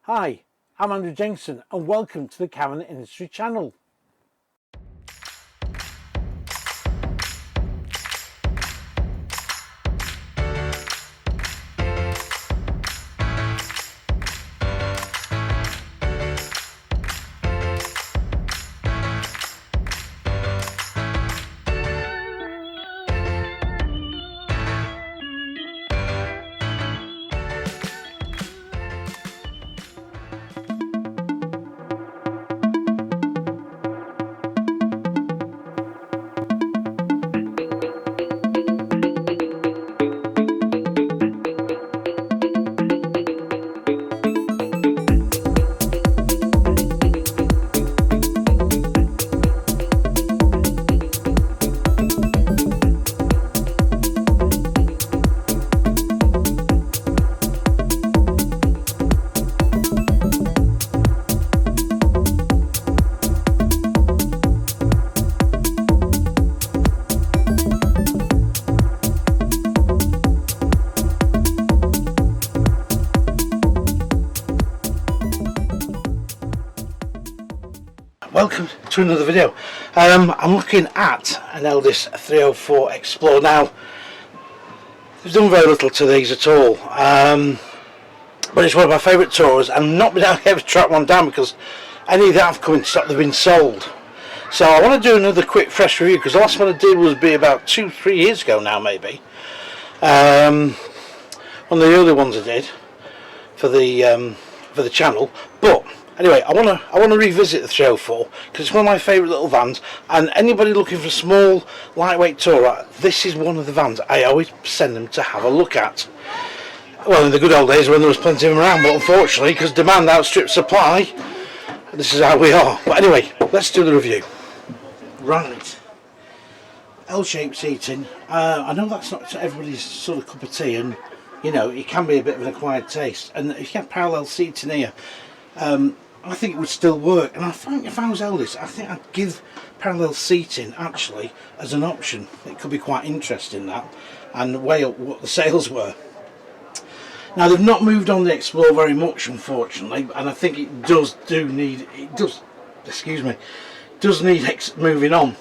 Hi, I'm Andrew Jenkinson and welcome to the Caravan Industry channel. Welcome to another video. I'm looking at an Elddis 304 Xplore. Now, they've done very little to these at all, but it's one of my favourite tours, and not been able to ever track one down because any that have come in stock, they've been sold. So I want to do another quick fresh review because the last one I did was about 2-3 years ago now, maybe. One of the early ones I did for the channel, but anyway, I want to revisit the 304 because it's one of my favourite little vans, and anybody looking for a small, lightweight tourer, this is one of the vans I always send them to have a look at. Well, in the good old days when there was plenty of them around, but unfortunately, because demand outstrips supply, this is how we are. But anyway, let's do the review. Right, L-shaped seating. I know that's not everybody's sort of cup of tea, and you know, it can be a bit of an acquired taste. And if you have parallel seating here, I think it would still work, and I think if I was Elddis, I think I'd give parallel seating actually as an option. It could be quite interesting, that, and weigh up what the sales were. Now, they've not moved on the Xplore very much, unfortunately, and I think it does need moving on,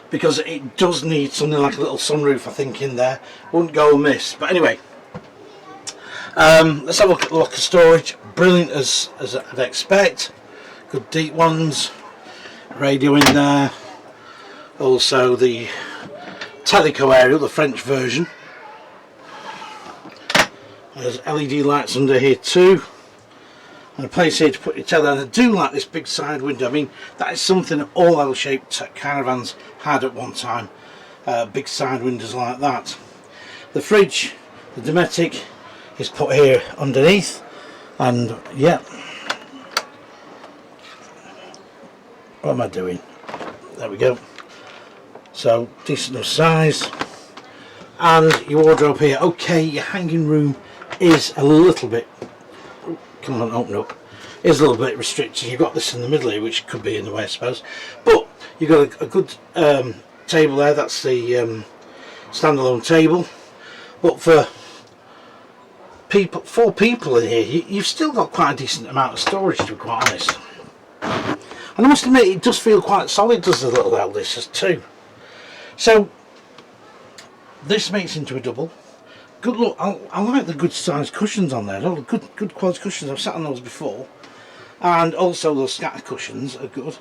because it does need something like a little sunroof, I think, in there. Wouldn't go amiss. But anyway, let's have a look at the locker storage. Brilliant as I'd expect. Good deep ones. Radio in there. Also the Teleco area, the French version. There's LED lights under here too, and a place here to put your telly. And I do like this big side window. I mean, that is something that all L-shaped caravans had at one time. Big side windows like that. The fridge, the Dometic, is put here underneath, and yeah, what am I doing? There we go. So decent enough size, and your wardrobe here. Okay, your hanging room is a little bit, come on, open up, is a little bit restricted. You've got this in the middle here, which could be in the way, I suppose, but you've got a good table there. That's the standalone table, but for four people in here, you've still got quite a decent amount of storage, to be quite honest. And I must admit, it does feel quite solid, does the little Elddis too. So this makes into a double. Good look. I like the good sized cushions on there. Good quality cushions. I've sat on those before, and also those scatter cushions are good.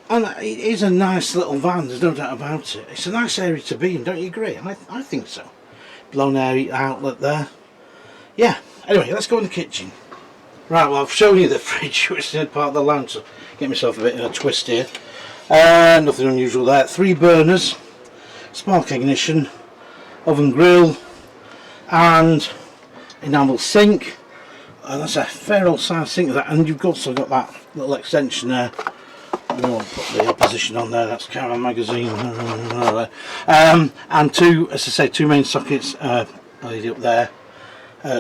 And it is a nice little van, there's no doubt about it. It's a nice area to be in, don't you agree? I think so. Blown air outlet there. Yeah, anyway, let's go in the kitchen. Right, well, I've shown you the fridge, which is in part of the lounge, so get myself a bit in a twist here. Nothing unusual there. 3 burners, spark ignition, oven grill, and enamel sink. That's a fair old size sink, that, and you've also got that little extension there. I don't want to put the opposition on there, that's Caravan magazine. And two, as I say, 2 main sockets, LED up there,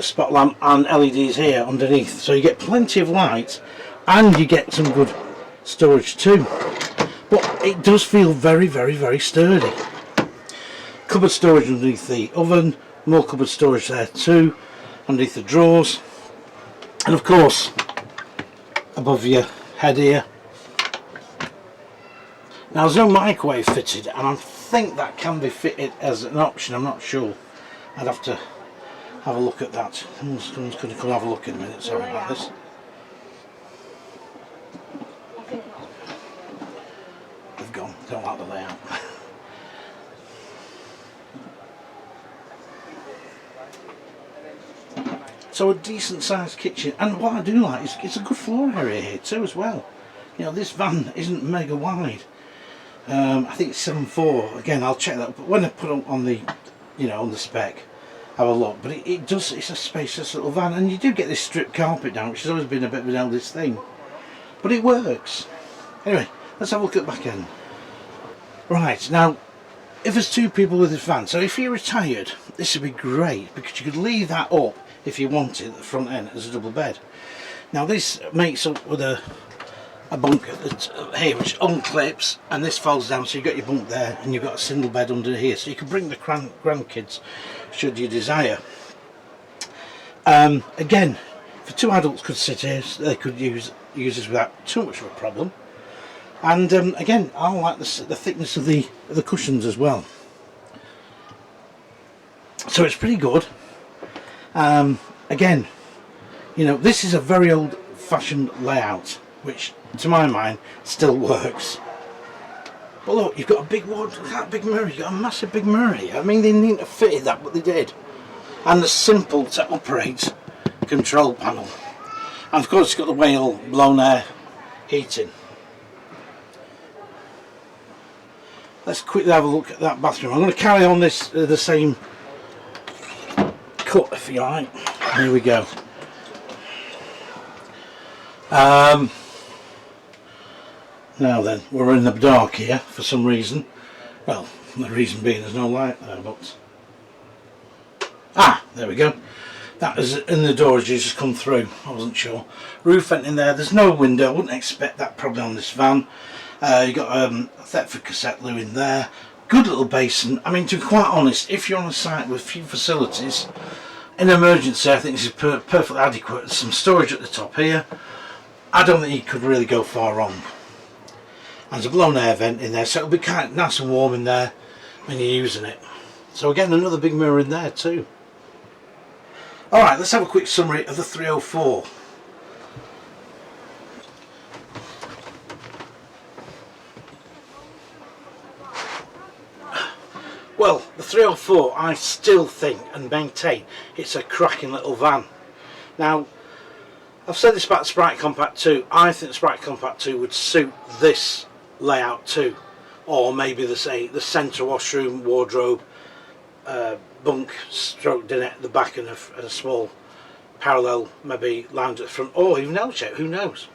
spot lamp, and LEDs here underneath. So you get plenty of light, and you get some good storage too. But it does feel very, very, very sturdy. Cupboard storage underneath the oven, more cupboard storage there too, underneath the drawers. And of course, above your head here, now there's no microwave fitted, and I think that can be fitted as an option. I'm not sure. I'd have to have a look at that. Someone's going to come have a look in a minute. Sorry about this. They've gone. Don't like the layout. So a decent sized kitchen, and what I do like is it's a good floor area here too as well. You know, this van isn't mega wide. I think it's 7.4. Again, I'll check that. But when I put it on the, you know, on the spec, have a look. But it does. It's a spacious little van, and you do get this strip carpet down, which has always been a bit of an Elddis thing. But it works. Anyway, let's have a look at the back end. Right now, if there's two people with this van, so if you're retired, this would be great because you could leave that up if you wanted at the front end as a double bed. Now this makes up with a bunk here which unclips, and this folds down, so you've got your bunk there and you've got a single bed under here, so you can bring the grandkids should you desire. Again, if two adults could sit here, so they could use this without too much of a problem. And again, I like the thickness of the cushions as well, so it's pretty good. Again, you know, this is a very old-fashioned layout, which to my mind still works. But look, you've got a big ward, look at that big mirror, you've got a massive big mirror here. I mean, they needn't have fitted that, but they did. And the simple to operate control panel. And of course it's got the whale blown air heating. Let's quickly have a look at that bathroom. I'm going to carry on this the same cut, if you like. Here we go. Now then, we're in the dark here for some reason. Well, the reason being there's no light there, but there we go. That is in the door as you just come through. I wasn't sure. Roof vent in there. There's no window. I wouldn't expect that probably on this van. You got a Thetford cassette loo in there. Good little basin. I mean, to be quite honest, if you're on a site with few facilities, in emergency, I think this is perfectly adequate. There's some storage at the top here. I don't think you could really go far wrong. And there's a blown air vent in there, so it'll be kind of nice and warm in there when you're using it. So again, another big mirror in there too. Alright, let's have a quick summary of the 304. Well, the 304, I still think and maintain it's a cracking little van. Now, I've said this about the Sprite Compact 2. I think the Sprite Compact 2 would suit this layout too, or maybe the centre washroom, wardrobe, bunk stroke dinette at the back, and a small parallel maybe lounge at the front, or even L-shape, who knows.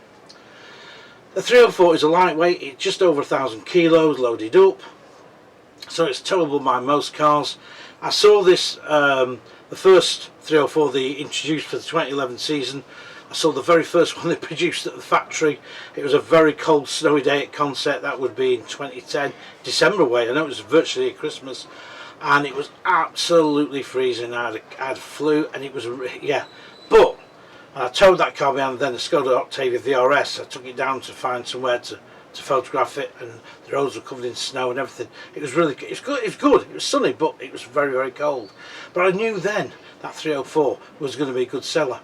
The 304 is a lightweight. It's just over 1,000 kilos loaded up, so it's towable by most cars. I saw this, the first 304 they introduced for the 2011 season. I saw the very first one they produced at the factory. It was a very cold, snowy day at Concept. That would be in 2010, December way. I know it was virtually at Christmas, and it was absolutely freezing. I had flu, and it was, yeah. But I towed that car behind then the Skoda Octavia VRS. I took it down to find somewhere to photograph it, and the roads were covered in snow and everything. It was really, it was good. It was sunny, but it was very, very cold. But I knew then that 304 was going to be a good seller.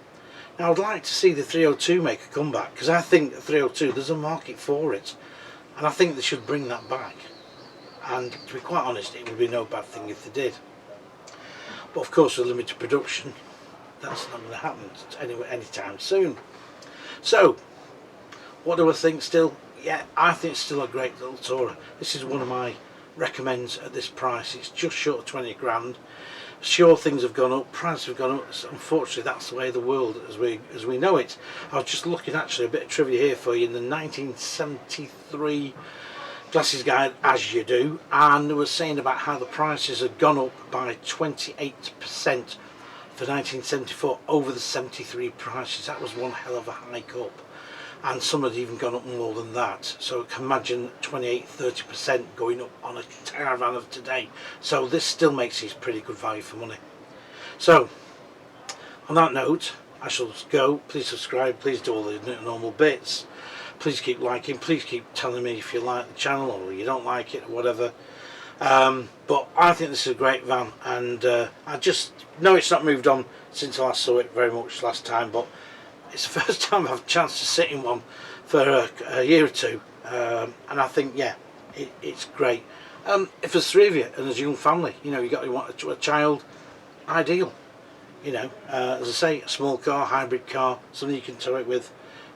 Now I'd like to see the 302 make a comeback, because I think the 302, there's a market for it, and I think they should bring that back. And to be quite honest, it would be no bad thing if they did. But of course with limited production, that's not going to happen anytime soon. So what do I think still? Yeah, I think it's still a great little tourer. This is one of my recommends at this price. It's just short of 20 grand. Sure, things have gone up, prices have gone up. Unfortunately, that's the way of the world as we know it. I was just looking, actually, a bit of trivia here for you, in the 1973 Glasses Guide, as you do, and they were saying about how the prices had gone up by 28% for 1974 over the 73 prices. That was one hell of a hike up, and some had even gone up more than that. So you can imagine 28-30% going up on a Caravan of today. So this still makes it pretty good value for money. So on that note, I shall go. Please subscribe, please do all the normal bits, please keep liking, please keep telling me if you like the channel or you don't like it or whatever. But I think this is a great van, and I just know it's not moved on since I last saw it very much last time, but it's the first time I've had a chance to sit in one for a year or two, and I think, yeah, it's great. If there's three of you and there's a young family, you know, you want a child, ideal. You know, as I say, a small car, hybrid car, something you can tow it with,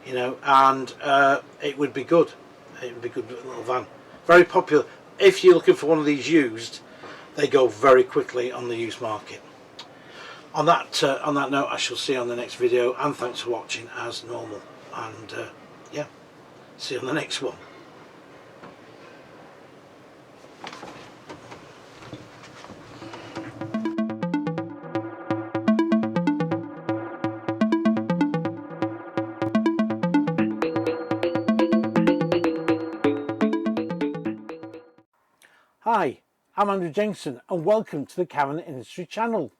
you know, and it would be good. It would be a good little van. Very popular. If you're looking for one of these used, they go very quickly on the used market. On that note, I shall see you on the next video, and thanks for watching as normal. And yeah, see you on the next one. Hi, I'm Andrew Jenkinson, and welcome to the Caravan Industry channel.